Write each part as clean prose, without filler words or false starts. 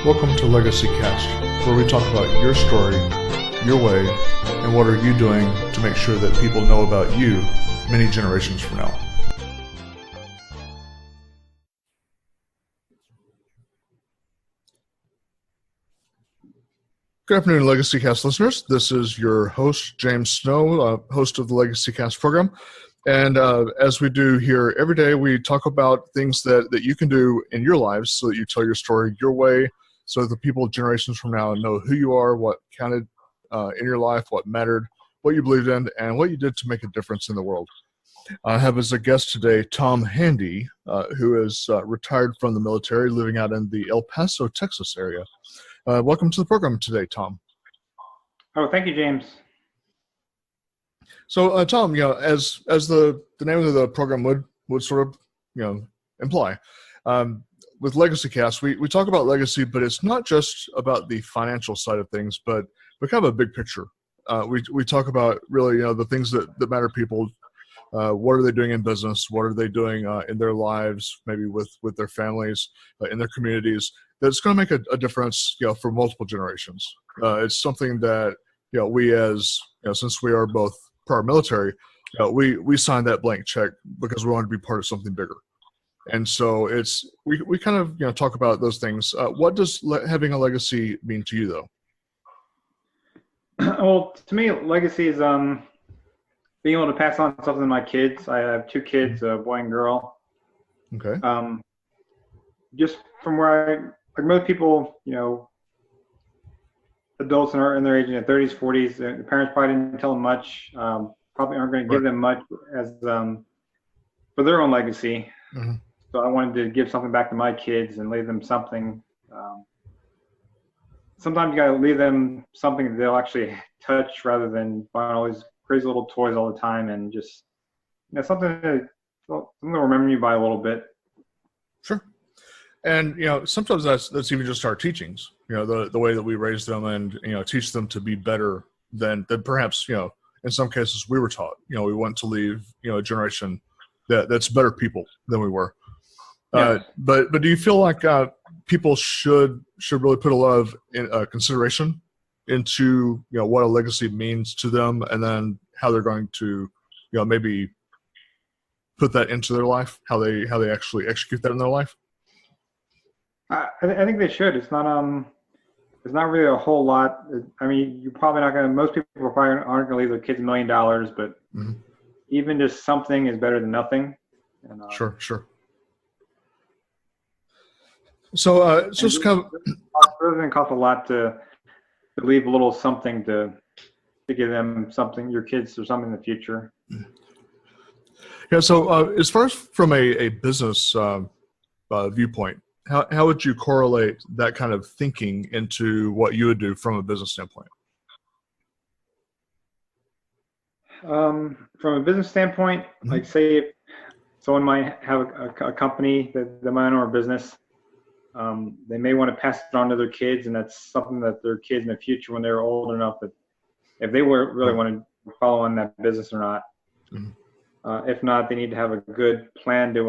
Welcome to Legacy Cast, where we talk about your story, your way, and what are you doing to make sure that people know about you many generations from now. Good afternoon, Legacy Cast listeners. This is your host, James Snow, host of the Legacy Cast program. And as we do here every day, we talk about things that you can do in your lives so that you tell your story your way, so that the people generations from now know who you are, what counted in your life, what mattered, what you believed in, and what you did to make a difference in the world. I have as a guest today Tom Handy, who is retired from the military, living out in the El Paso, Texas area. Welcome to the program today, Tom. Oh, thank you, James. So, Tom, as the name of the program would sort of imply, with Legacy Cast, we talk about legacy, but it's not just about the financial side of things, but kind of a big picture. We talk about really the things that matter to people. What are they doing in business? What are they doing in their lives, maybe with their families, in their communities? That's going to make a difference, for multiple generations. It's something that we, as since we are both prior military, we signed that blank check because we want to be part of something bigger. And so we kind of talk about those things. What does having a legacy mean to you, though? Well, to me, legacy is being able to pass on something to my kids. I have two kids, a boy and girl. Okay. Just from where like most people, adults in their age in their 30s, 40s, their parents probably didn't tell them much. Probably aren't going to give them much as for their own legacy. Mm-hmm. So I wanted to give something back to my kids and leave them something. Sometimes you got to leave them something that they'll actually touch rather than buying all these crazy little toys all the time, and just something to remember you by a little bit. Sure. And sometimes that's even just our teachings. The way that we raise them and teach them to be better than perhaps in some cases we were taught. We want to leave a generation that's better people than we were. Yeah. But do you feel like people should really put a lot of consideration into what a legacy means to them, and then how they're going to maybe put that into their life, how they actually execute that in their life? I think they should. It's not really a whole lot. I mean, you're probably not going to. Most people probably aren't going to leave their kids $1 million, but mm-hmm. even just something is better than nothing. And, Sure. So just kind of, it doesn't cost a lot to leave a little something to give them something, your kids, or something in the future. Yeah. So as far as from a business viewpoint, how would you correlate that kind of thinking into what you would do from a business standpoint? From a business standpoint, mm-hmm. like say if someone might have a company that they might own a business, they may want to pass it on to their kids, and that's something that their kids in the future, when they're old enough, that if they were really want to follow on that business or not. Mm-hmm. If not, they need to have a good plan to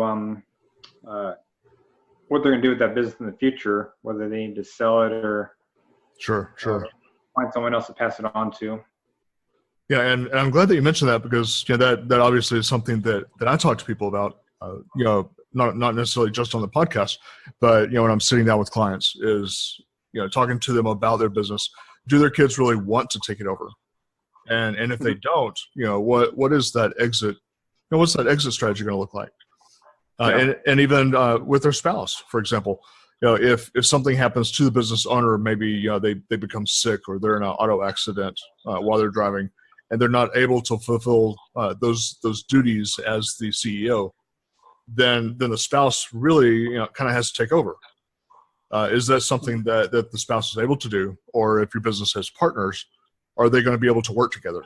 what they're going to do with that business in the future, whether they need to sell it or sure find someone else to pass it on to. Yeah, and I'm glad that you mentioned that, because that obviously is something that I talk to people about. Not necessarily just on the podcast, but when I'm sitting down with clients, is talking to them about their business. Do their kids really want to take it over? And if they don't, what is that exit? What's that exit strategy going to look like? And even with their spouse, for example, if something happens to the business owner, maybe they become sick, or they're in an auto accident while they're driving, and they're not able to fulfill those duties as the CEO, then the spouse really kind of has to take over. Is that something that the spouse is able to do? Or if your business has partners, are they going to be able to work together?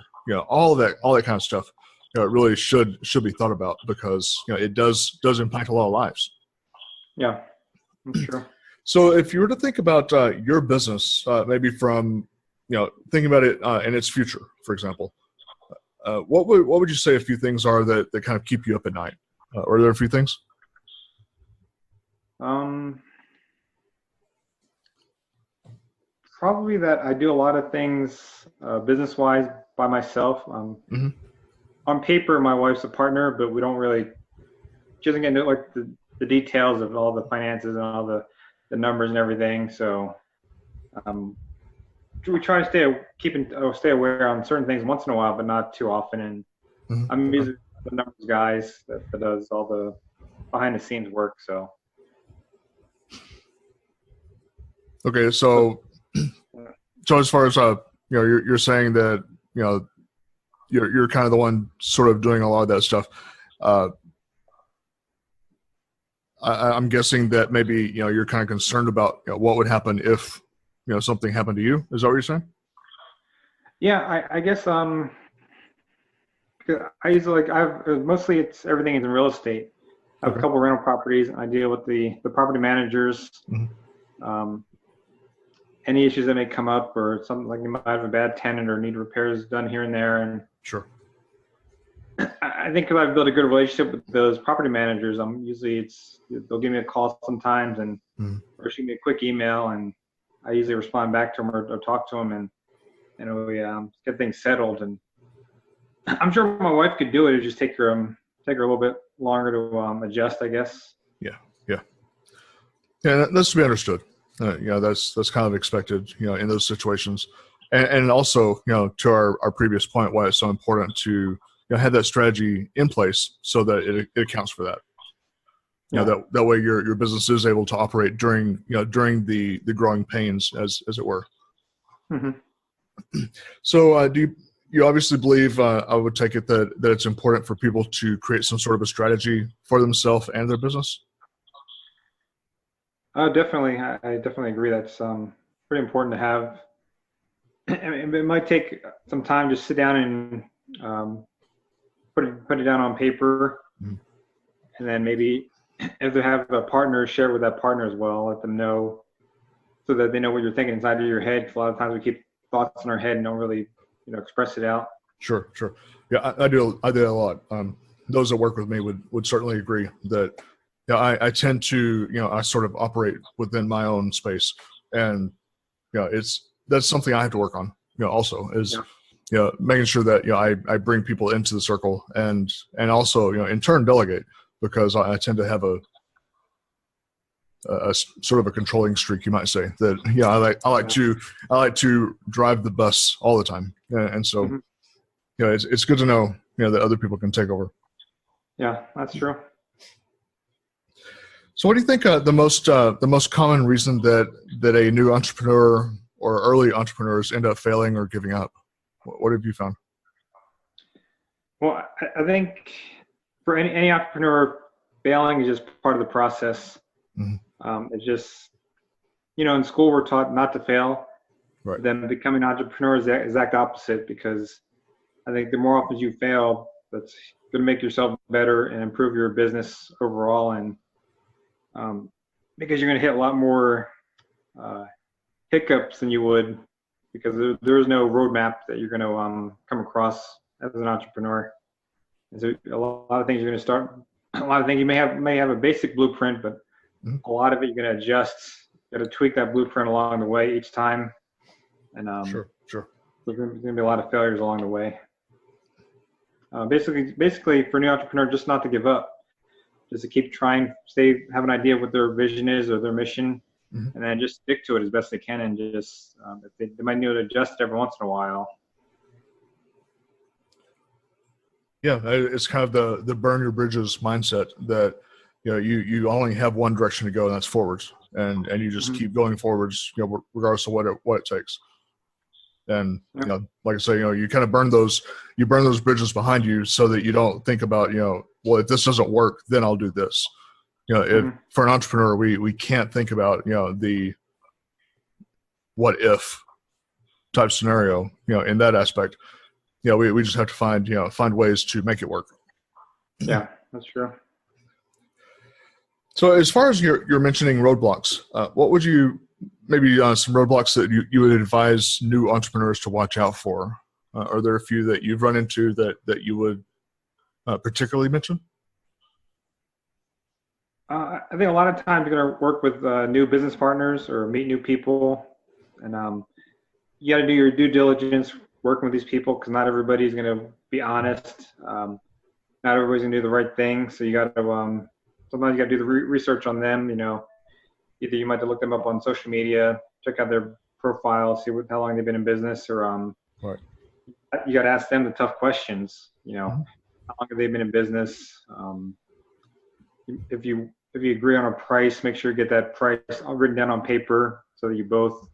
All that kind of stuff. It really should be thought about, because it does impact a lot of lives. Yeah, I'm sure. So if you were to think about your business, maybe from thinking about it in its future, for example, what would you say a few things are that kind of keep you up at night? Are there a few things? Probably that I do a lot of things business-wise by myself. Mm-hmm. On paper, my wife's a partner, but we don't really. She doesn't get into like the details of all the finances and all the numbers and everything. So um, we try to stay aware on certain things once in a while, but not too often. And Mm-hmm. I'm Okay. usually the numbers guys that does all the behind the scenes work. So Okay. So as far as you're saying that you're kind of the one sort of doing a lot of that stuff. I'm guessing that maybe you're kind of concerned about what would happen if something happened to you. Is that what you're saying? yeah, I guess I usually I've mostly it's everything is in real estate. I have a Okay. couple rental properties. I deal with the property managers. Mm-hmm. Um, any issues that may come up, or something like you might have a bad tenant or need repairs done here and there. And Sure. I think because I've built a good relationship with those property managers, they'll give me a call sometimes and Mm-hmm. or shoot me a quick email, and I usually respond back to them or talk to them, and we get things settled. And I'm sure my wife could do it. It just take her a little bit longer to adjust, I guess. Yeah. Yeah. Yeah. That's to be understood. That's kind of expected, in those situations. And also, to our previous point, why it's so important to have that strategy in place so that it accounts for that. Yeah. That way your business is able to operate during the growing pains, as it were. Mm-hmm. So do you obviously believe, I would take it that it's important for people to create some sort of a strategy for themselves and their business? Definitely. I definitely agree. That's pretty important to have. It might take some time to sit down and put it down on paper, Mhm. and then maybe if they have a partner, share it with that partner as well. Let them know so that they know what you're thinking inside of your head. 'Cause a lot of times we keep thoughts in our head and don't really, express it out. Sure. Yeah, I do that a lot. Those that work with me would certainly agree that I tend to I sort of operate within my own space, and that's something I have to work on. Also is Yeah. making sure that I bring people into the circle, and also in turn delegate, because I tend to have a sort of a controlling streak, you might say, that I like to drive the bus all the time, and so Mm-hmm. it's good to know that other people can take over. Yeah, that's true. So what do you think the most common reason that a new entrepreneur or early entrepreneurs end up failing or giving up? What have you found? Well, I think for any entrepreneur, failing is just part of the process. Mm-hmm. It's just, in school we're taught not to fail. Right. Then becoming an entrepreneur is the exact opposite, because I think the more often you fail, that's going to make yourself better and improve your business overall. And because you're going to hit a lot more hiccups than you would, because there is no roadmap that you're going to come across as an entrepreneur. And so a lot of things you're going to start. A lot of things you may have a basic blueprint, but Mm-hmm. a lot of it you're going to adjust. You got to tweak that blueprint along the way each time, and Sure. there's going to be a lot of failures along the way. Basically, for a new entrepreneur, just not to give up, just to keep trying, have an idea of what their vision is or their mission, Mm-hmm. and then just stick to it as best they can, and just if they might need to adjust every once in a while. Yeah, it's kind of the burn your bridges mindset that you only have one direction to go, and that's forwards, and you just Mm-hmm. keep going forwards, regardless of what it takes. And Yep. like I say, you kind of burn those bridges behind you, so that you don't think about well, if this doesn't work, then I'll do this. Mm-hmm. For an entrepreneur, we can't think about the what if type scenario, in that aspect. We just have to find ways to make it work. Yeah, that's true. So as far as you're mentioning roadblocks, what would you maybe some roadblocks that you would advise new entrepreneurs to watch out for? Are there a few that you've run into that you would particularly mention? I think a lot of times you're going to work with new business partners or meet new people, and you got to do your due diligence working with these people, because not everybody's going to be honest. Not everybody's going to do the right thing. So you got to, sometimes you got to do the research on them. Either you might have to look them up on social media, check out their profile, see how long they've been in business, or Right. you got to ask them the tough questions. Mm-hmm. How long have they been in business? If you agree on a price, make sure you get that price written down on paper so that you both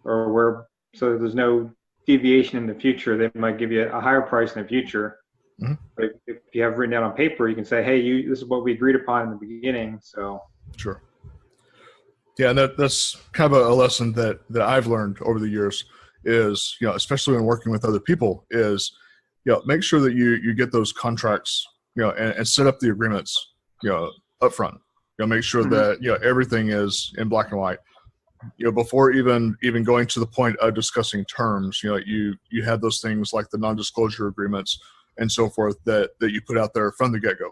are aware, so that there's no deviation in the future. They might give you a higher price in the future. Mm-hmm. But if you have it written down on paper, you can say, hey, this is what we agreed upon in the beginning. So Sure. Yeah, and that's kind of a lesson that I've learned over the years is, especially when working with other people, is, make sure that you get those contracts, and set up the agreements, up front. Make sure Mm-hmm. that, everything is in black and white. Before even going to the point of discussing terms, you have those things like the non-disclosure agreements and so forth that you put out there from the get-go.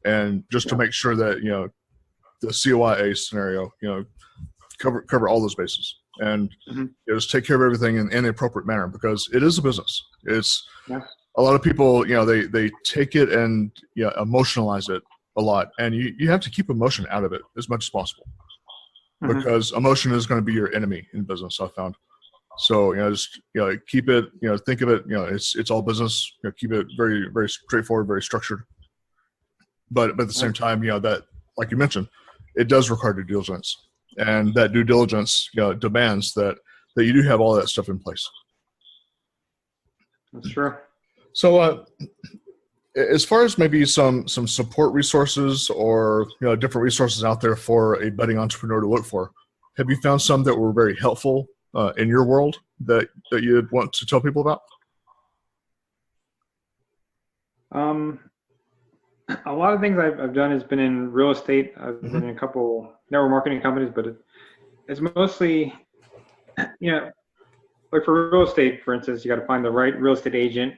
And just to make sure that, the COIA scenario, cover all those bases, and Mm-hmm. just take care of everything in the appropriate manner, because it is a business. It's Yeah. a lot of people, they take it and emotionalize it a lot, and you have to keep emotion out of it as much as possible, Mm-hmm. because emotion is going to be your enemy in business, I found. So, just, keep it, think of it, it's all business, keep it very, very straightforward, very structured. But at the same time, that, like you mentioned, it does require due diligence, and that due diligence, demands that you do have all that stuff in place. That's true. So, as far as maybe some support resources or different resources out there for a budding entrepreneur to look for, have you found some that were very helpful in your world that you'd want to tell people about? A lot of things I've done has been in real estate. I've been in a couple network marketing companies, but it's mostly, like for real estate, for instance, you got to find the right real estate agent.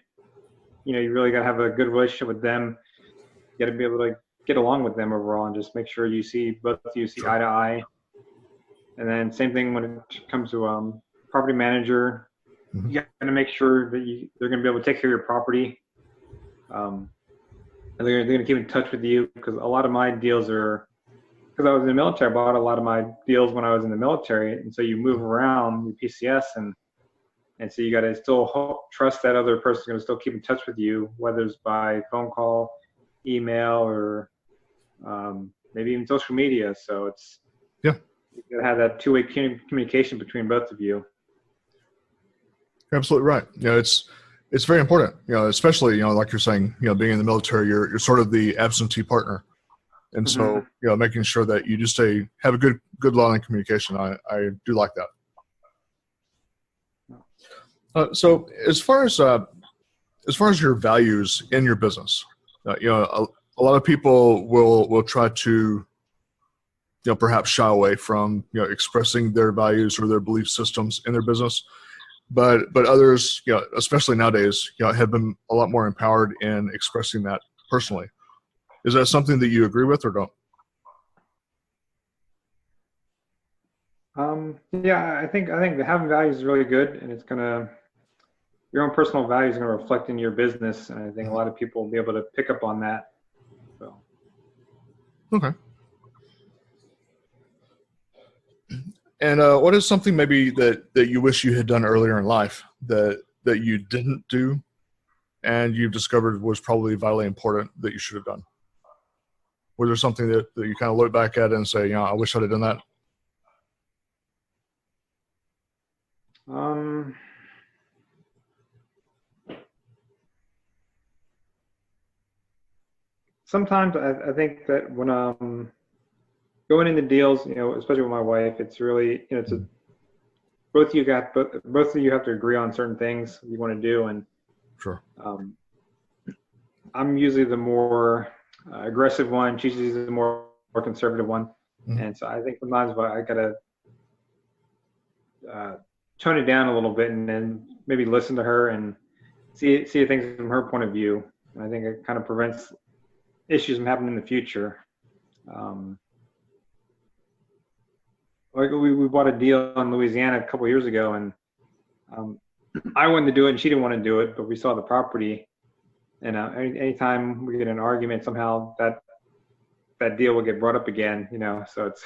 You really got to have a good relationship with them. You got to be able to get along with them overall, and just make sure both of you see eye to eye. And then same thing when it comes to property manager. Mm-hmm. You got to make sure that they're going to be able to take care of your property. And they're going to keep in touch with you, because a lot of my deals are, because I was in the military, I bought a lot of my deals when I was in the military. And so you move around your PCS, and so you got to still trust that other person's going to still keep in touch with you, whether it's by phone call, email, or maybe even social media. So you got to have that two-way communication between both of you. You're absolutely right. It's very important, especially, like you're saying, being in the military, you're sort of the absentee partner. And so, making sure that you just have a good line of communication. I do like that. So as far as your values in your business, a lot of people will try to, perhaps shy away from, expressing their values or their belief systems in their business. But others, especially nowadays, have been a lot more empowered in expressing that personally. Is that something that you agree with or don't? Yeah, I think having values is really good, and your own personal values are going to reflect in your business, and I think a lot of people will be able to pick up on that. So. Okay. And what is something maybe that you wish you had done earlier in life that you didn't do, and you've discovered was probably vitally important that you should have done? Was there something that you kind of look back at and say, I wish I'd have done that? Sometimes I think that when going into deals, especially with my wife, it's really, both of you have to agree on certain things you want to do, and Sure. I'm usually the more aggressive one. She's usually the more conservative one, and so I think sometimes I gotta tone it down a little bit, and then maybe listen to her and see things from her point of view. And I think it kind of prevents issues from happening in the future. Like we bought a deal in Louisiana a couple of years ago, and Um, I wanted to do it and she didn't want to do it, but we saw the property. And anytime we get in an argument, somehow that deal will get brought up again, so it's.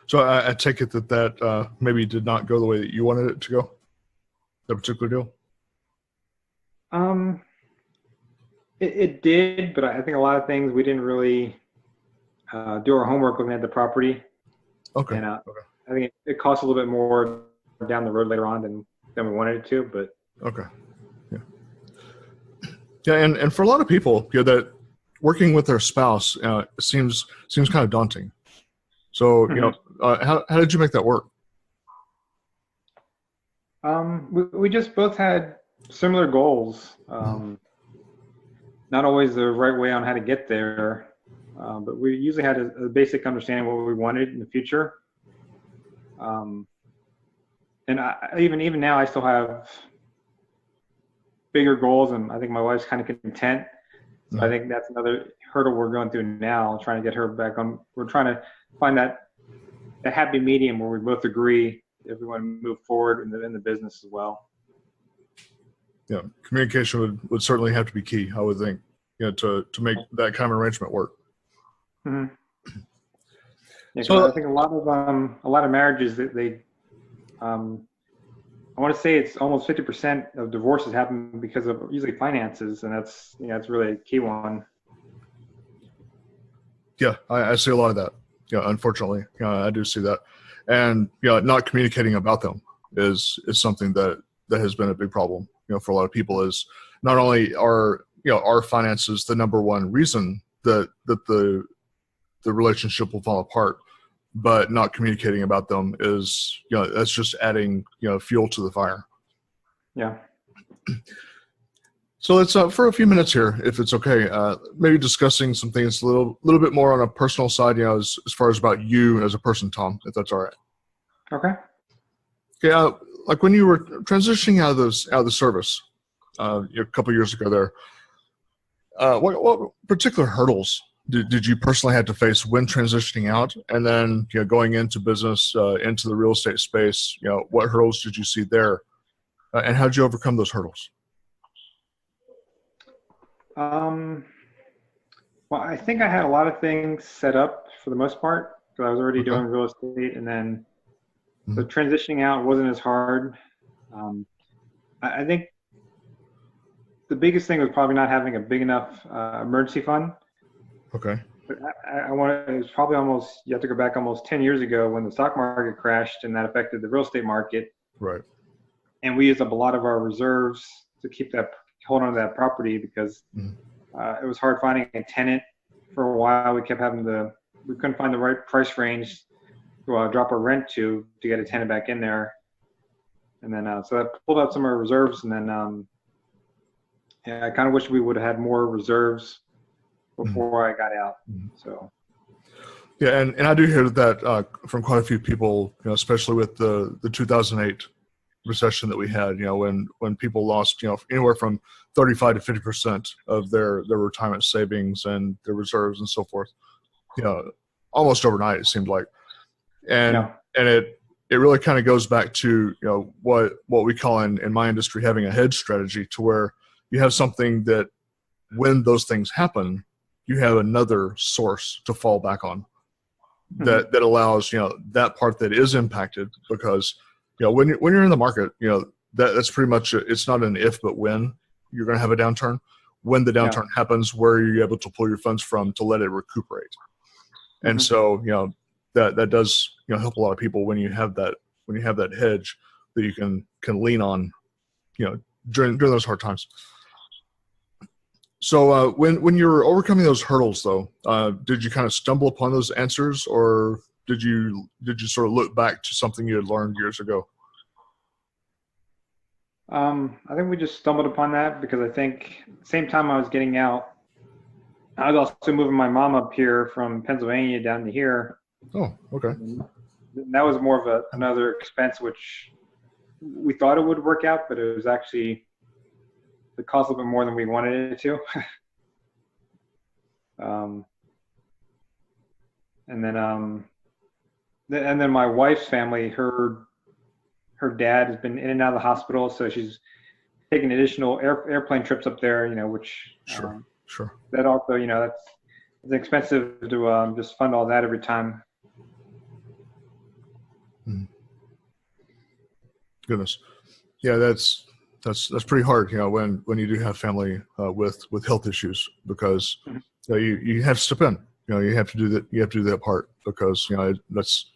So I take it that maybe did not go the way that you wanted it to go, that particular deal? It did, but I think a lot of things we didn't really do our homework looking at the property. Okay. And Okay. I think it costs a little bit more down the road later on than we wanted it to, but. Okay. Yeah. Yeah, and for a lot of people, that working with their spouse seems kind of daunting. So, how did you make that work? We just both had similar goals. Not always the right way on how to get there, but we usually had a basic understanding of what we wanted in the future. And even now, I still have bigger goals, and I think my wife's kind of content. So I think that's another hurdle we're going through now, trying to get her back on. We're trying to find that happy medium where we both agree if we want to move forward in the business as well. Yeah, communication would certainly have to be key, I would think, to make that kind of arrangement work. Mm-hmm. Yeah, so I think a lot of marriages that they, I want to say it's almost 50% of divorces happen because of usually finances, and that's really a key one. Yeah, I see a lot of that. Yeah, unfortunately, I do see that, and not communicating about them is something that has been a big problem. For a lot of people, is not only are our finances the number one reason that the relationship will fall apart, but not communicating about them is that's just adding fuel to the fire. Yeah. So let's for a few minutes here, if it's okay, maybe discussing some things a little bit more on a personal side, as far as about you as a person, Tom, if that's all right. Okay. Okay. Like when you were transitioning out of the service a couple of years ago there, what particular hurdles did you personally have to face when transitioning out, and then going into business, into the real estate space? What hurdles did you see there, and how did you overcome those hurdles? Well, I think I had a lot of things set up for the most part because I was already doing real estate, and then the transitioning out wasn't as hard. I think the biggest thing was probably not having a big enough emergency fund. Okay. But it was probably you have to go back almost 10 years ago when the stock market crashed, and that affected the real estate market. Right. And we used up a lot of our reserves to hold on to that property because it was hard finding a tenant for a while. We couldn't find the right price range to drop our rent to get a tenant back in there. And then, so that pulled out some of our reserves. And then, I kind of wish we would have had more reserves before I got out. So. Yeah. And I do hear that from quite a few people, especially with the 2008 recession that we had, when people lost, anywhere from 35 to 50% of their retirement savings and their reserves and so forth, almost overnight, it seemed like. And it really kind of goes back to, what we call in my industry, having a hedge strategy, to where you have something that when those things happen, you have another source to fall back on that allows, that part that is impacted, because when you're in the market, that's pretty much it's not an if but when you're going to have a downturn. When the downturn happens, where are you able to pull your funds from to let it recuperate? And so that does help a lot of people when you have that hedge that you can lean on during those hard times. So when you're overcoming those hurdles, though, did you kind of stumble upon those answers, or did you sort of look back to something you had learned years ago? I think we just stumbled upon that because I think same time I was getting out, I was also moving my mom up here from Pennsylvania down to here. Oh, okay. And that was more of another expense, which we thought it would work out, but it was actually it cost a little bit more than we wanted it to. And then my wife's family, her her dad has been in and out of the hospital, so she's taking additional airplane trips up there, which Sure. that also, it's expensive to just fund all that every time. Goodness. Yeah, that's pretty hard, when you do have family with health issues, because you have to step in. You have to do that. You have to do that part, because that's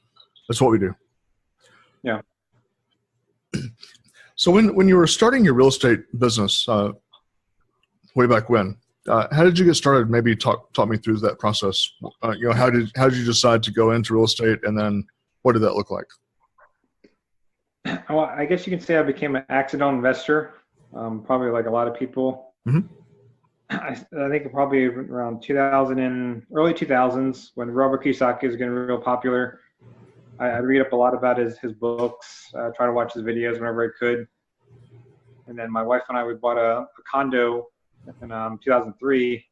what we do. Yeah. So when you were starting your real estate business way back when, how did you get started? Maybe talk me through that process. How did you decide to go into real estate, and then what did that look like? Well, I guess you can say I became an accidental investor, probably like a lot of people. Mm-hmm. I think probably around 2000 and early 2000s, when Robert Kiyosaki was getting real popular. I read up a lot about his books, try to watch his videos whenever I could. And then my wife and I, we bought a condo in 2003.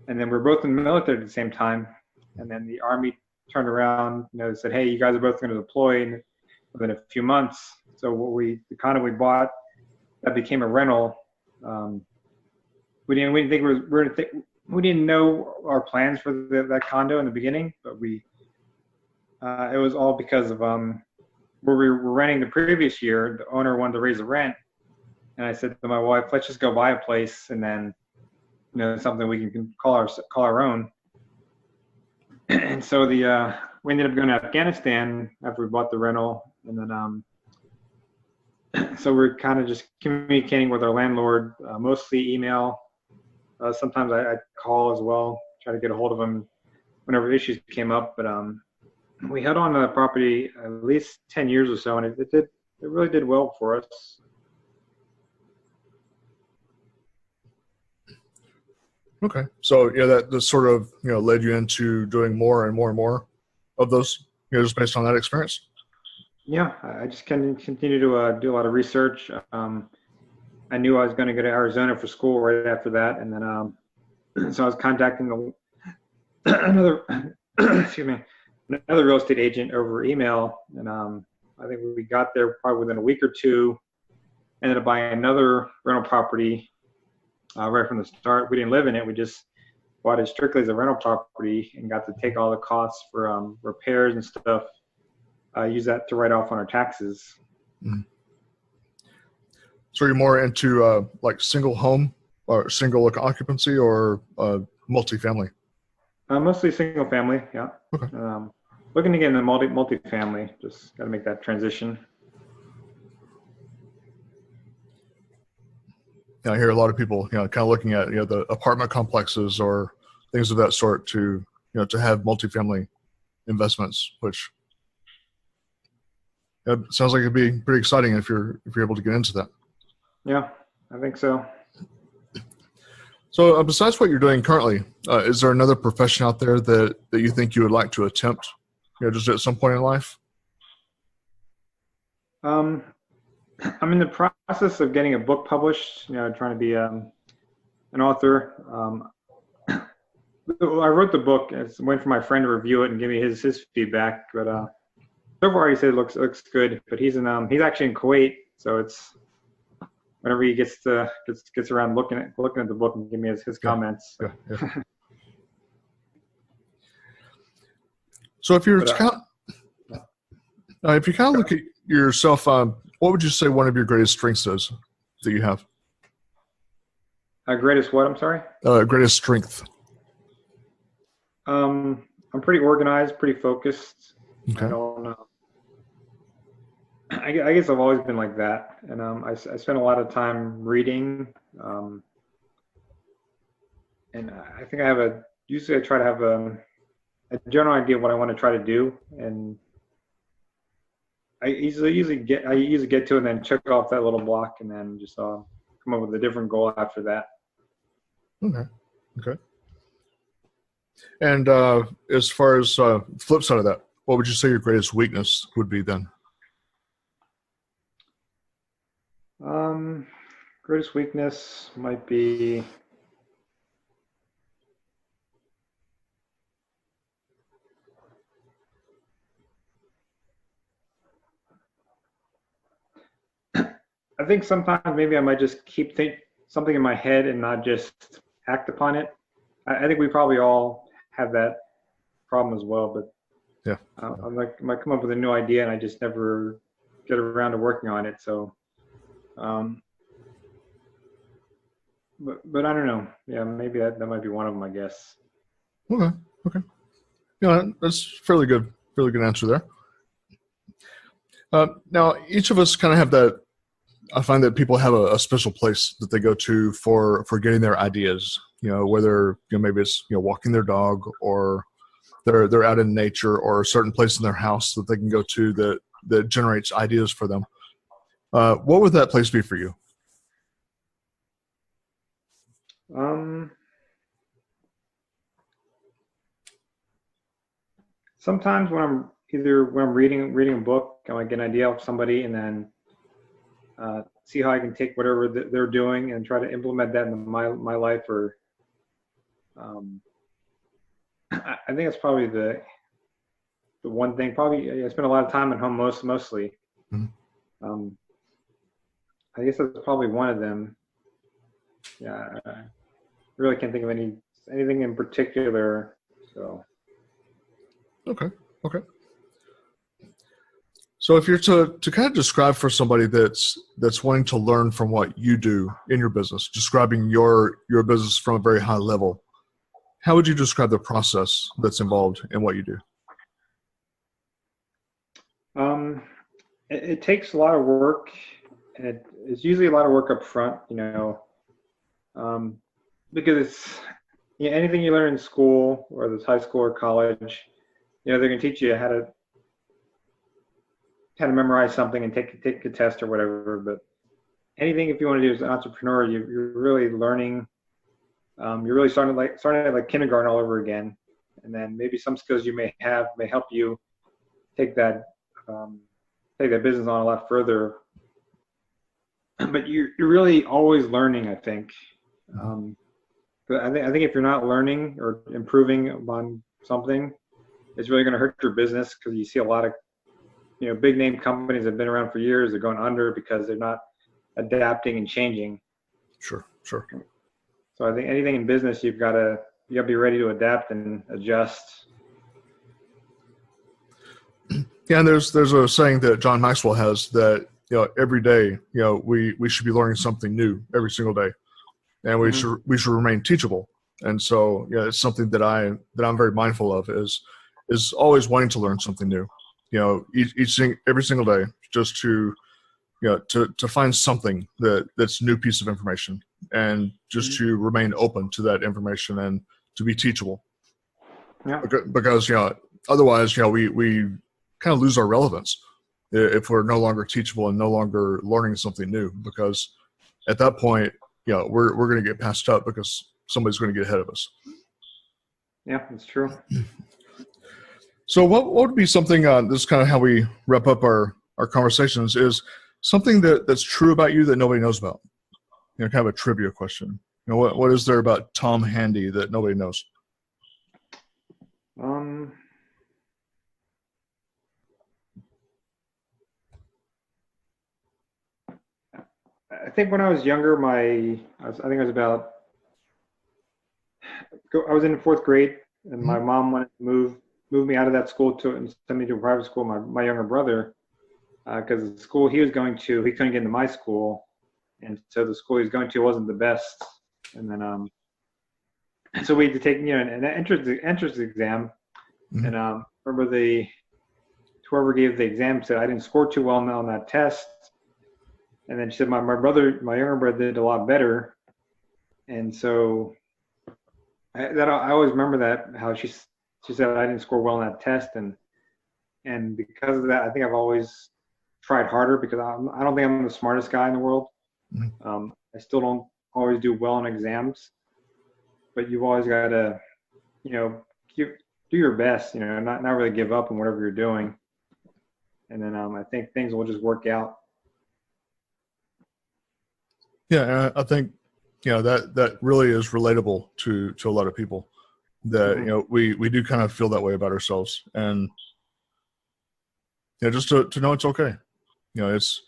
And then we were both in the military at the same time. And then the Army turned around, said, hey, you guys are both going to deploy within a few months. So the condo we bought, that became a rental. We didn't think we didn't know our plans for that condo in the beginning, but it was all because of where we were renting the previous year. The owner wanted to raise the rent, and I said to my wife, let's just go buy a place, and then something we can call our own. And so we ended up going to Afghanistan after we bought the rental, and then so we're kind of just communicating with our landlord, mostly email. Sometimes I call as well, try to get a hold of him whenever issues came up. But we held on to the property at least 10 years or so, and it really did well for us. Okay. So that sort of led you into doing more and more and more of those, just based on that experience. Yeah, I just continue to do a lot of research. I knew I was going to go to Arizona for school right after that, and then so I was contacting another real estate agent over email, and I think we got there probably within a week or two. Ended up buying another rental property right from the start. We didn't live in it; we just bought it strictly as a rental property, and got to take all the costs for repairs and stuff. Use that to write off on our taxes. Mm-hmm. So you're more into like single home or single occupancy, or multifamily? Mostly single family, yeah. Okay. Looking to get into multifamily, just got to make that transition. Yeah, I hear a lot of people, kind of looking at the apartment complexes or things of that sort to to have multifamily investments, which sounds like it'd be pretty exciting if you're able to get into that. Yeah, I think so. So besides what you're doing currently, is there another profession out there that you think you would like to attempt, just at some point in life? I'm in the process of getting a book published, trying to be an author. I wrote the book. I waiting for my friend to review it and give me his feedback. But so far, he said it looks good. But he's actually in Kuwait, so it's whenever he gets around looking at the book and give me his comments. Yeah. So if you're if you kind of look at yourself, what would you say one of your greatest strengths is that you have? Greatest what? I'm sorry. Greatest strength. I'm pretty organized, pretty focused. Okay. I don't know. I guess I've always been like that, and I spend a lot of time reading, and I think usually I try to have a general idea of what I want to try to do, and I usually get to it and then check off that little block, and then just come up with a different goal after that. Okay. And as far as the flip side of that, what would you say your greatest weakness would be then? Greatest weakness might be I think sometimes maybe I might just keep something in my head and not just act upon it. I think we probably all have that problem as well, but Yeah. I might come up with a new idea and I just never get around to working on it. So, um, but I don't know. Yeah, maybe that might be one of them, I guess. Okay. Okay. Yeah, that's fairly good answer there. Now, each of us kind of have that. I find that people have a special place that they go to for getting their ideas. Whether maybe it's walking their dog, or they're out in nature, or a certain place in their house that they can go to that generates ideas for them. What would that place be for you? Sometimes when I'm reading a book, I might get an idea of somebody and then see how I can take whatever they're doing and try to implement that in my life. Or I think it's probably the one thing. Probably I spend a lot of time at home mostly. Mm-hmm. I guess that's probably one of them. Yeah, I really can't think of anything in particular. So. Okay. So if you're to kind of describe for somebody that's wanting to learn from what you do in your business, describing your business from a very high level, how would you describe the process that's involved in what you do? It takes a lot of work, and it's usually a lot of work up front, because it's anything you learn in school, whether it's high school or college, they're going to teach you how to memorize something and take a test or whatever. But anything, if you want to do as an entrepreneur, you're really learning. You're really starting at like kindergarten all over again, and then maybe some skills you may have may help you take that business on a lot further. But you're really always learning, I think. But I think if you're not learning or improving on something, it's really going to hurt your business, because you see a lot of big name companies that have been around for years are going under because they're not adapting and changing. Sure. So I think anything in business, you got to be ready to adapt and adjust. Yeah, and there's a saying that John Maxwell has that every day we should be learning something new every single day, and we should remain teachable. And so it's something that I'm very mindful of is always wanting to learn something new. Every single day, just to find something that's new piece of information, and just to remain open to that information and to be teachable. Yeah. Because otherwise we kind of lose our relevance if we're no longer teachable and no longer learning something new, because at that point we're going to get passed up because somebody's going to get ahead of us. Yeah, that's true. So what would be something, this is kind of how we wrap up our conversations, is something that's true about you that nobody knows about? Kind of a trivia question. What is there about Tom Handy that nobody knows? I think when I was younger, I was in fourth grade, and my mom wanted to move me out of that school and send me to a private school. My younger brother, because the school he was going to, he couldn't get into my school, and so the school he was going to wasn't the best. And then so we had to take an entrance exam, and remember whoever gave the exam said I didn't score too well on that test. And then she said my younger brother did a lot better. And so I always remember that, how she said I didn't score well on that test. And because of that, I think I've always tried harder, because I don't think I'm the smartest guy in the world. I still don't always do well on exams, but you've always got to, do your best, not really give up on whatever you're doing. And then I think things will just work out. Yeah, I think that really is relatable to a lot of people. That we do kind of feel that way about ourselves, and just to know it's okay. It's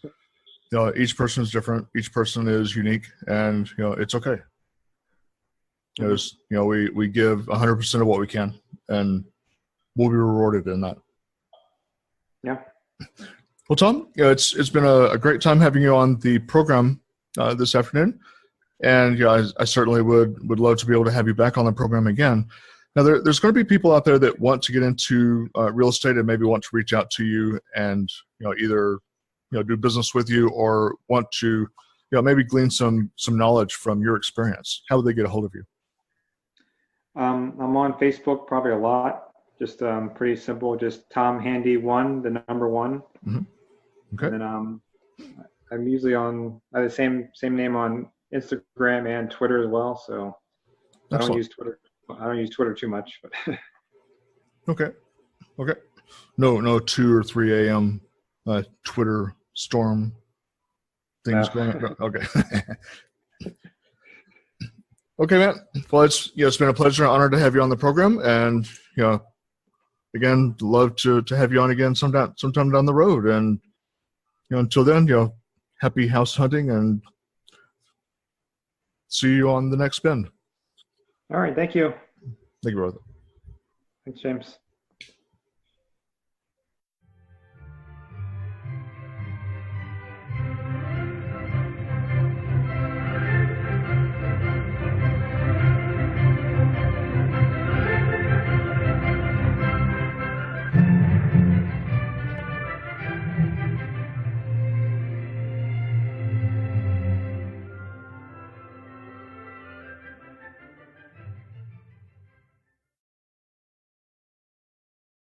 Each person is different. Each person is unique, and it's okay. We give 100% of what we can, and we'll be rewarded in that. Yeah. Well, Tom, it's been a great time having you on the program this afternoon, and I certainly would love to be able to have you back on the program again. Now, there's going to be people out there that want to get into real estate and maybe want to reach out to you and either do business with you or want to maybe glean some knowledge from your experience. How would they get a hold of you? I'm on Facebook probably a lot. Just pretty simple. Just Tom Handy 1, the number 1. Mm-hmm. Okay. And then I'm usually on the same name on Instagram and Twitter as well. So I don't use Twitter. I don't use Twitter too much. But Okay. No 2 or 3 a.m. Twitter storm things going on. Okay. Okay, man. Well, it's been a pleasure and honor to have you on the program, and again, love to have you on again sometime down the road. And until then, happy house hunting, and see you on the next spin. All right. Thank you. Thank you, brother. Thanks, James.